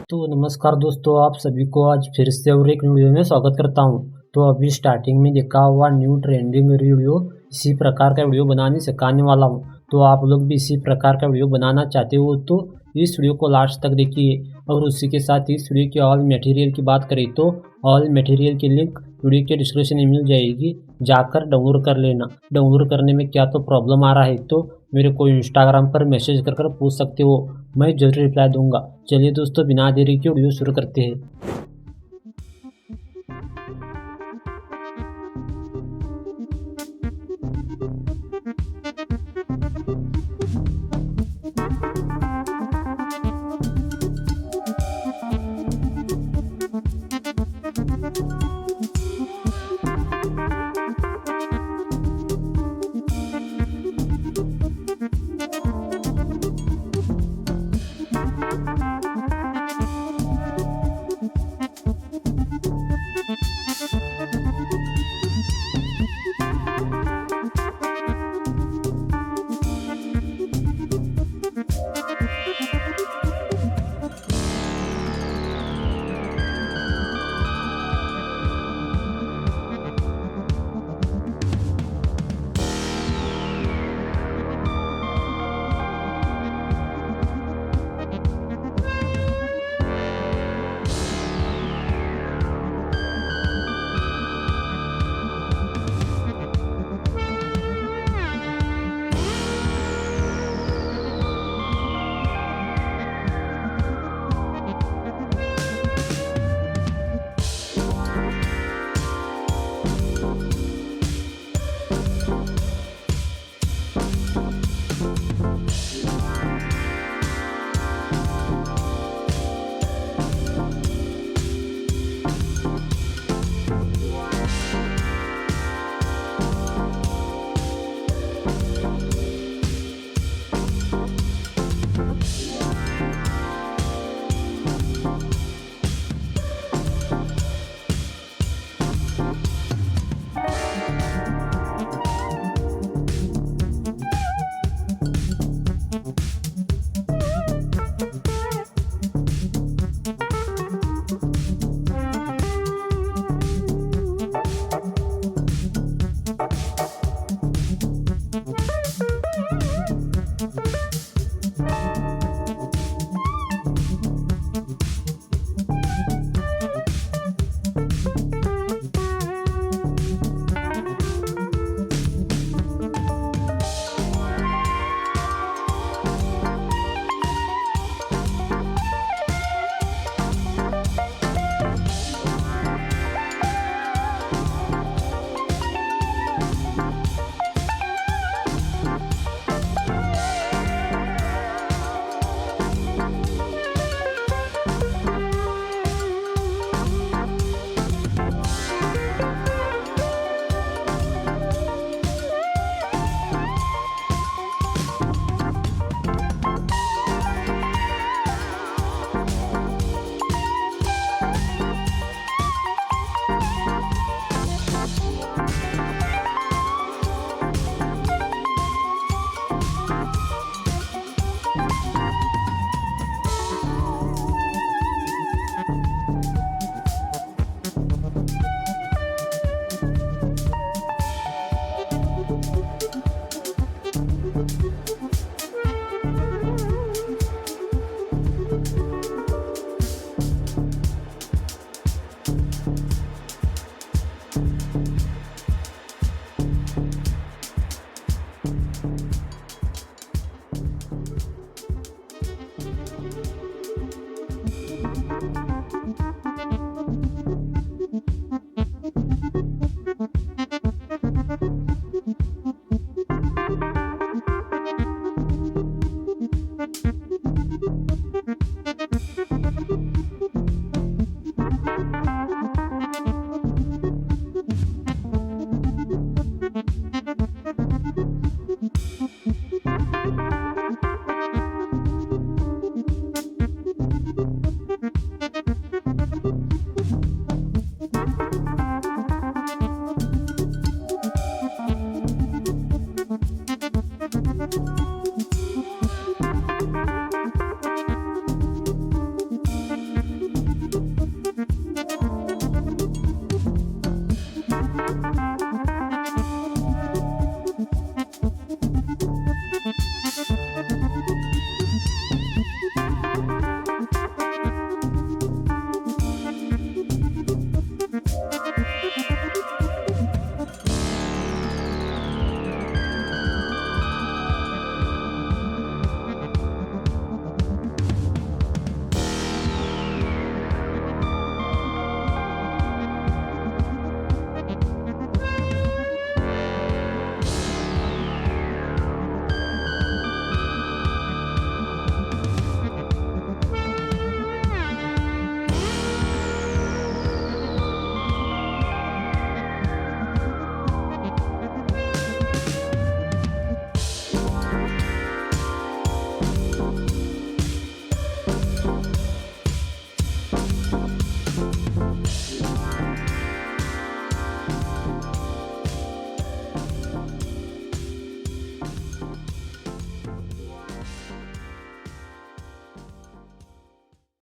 तो नमस्कार दोस्तों, आप सभी को आज फिर से और एक वीडियो में स्वागत करता हूं। तो अभी स्टार्टिंग में देखा हुआ न्यू ट्रेंडिंग वीडियो इसी प्रकार का वीडियो बनाने सिखाने वाला हूं। तो आप लोग भी इसी प्रकार का वीडियो बनाना चाहते हो तो इस वीडियो को लास्ट तक देखिए। और उसी के साथ इस वीडियो के ऑल मटेरियल की बात करें तो ऑल मटेरियल की लिंक वीडियो के डिस्क्रिप्शन में मिल जाएगी, जाकर डाउनलोड कर लेना। डाउनलोड करने में क्या तो प्रॉब्लम आ रहा है तो मेरे को इंस्टाग्राम पर मैसेज कर पूछ सकते हो, मैं जरूर रिप्लाई दूंगा। चलिए दोस्तों, बिना देरी के वीडियो शुरू करते हैं।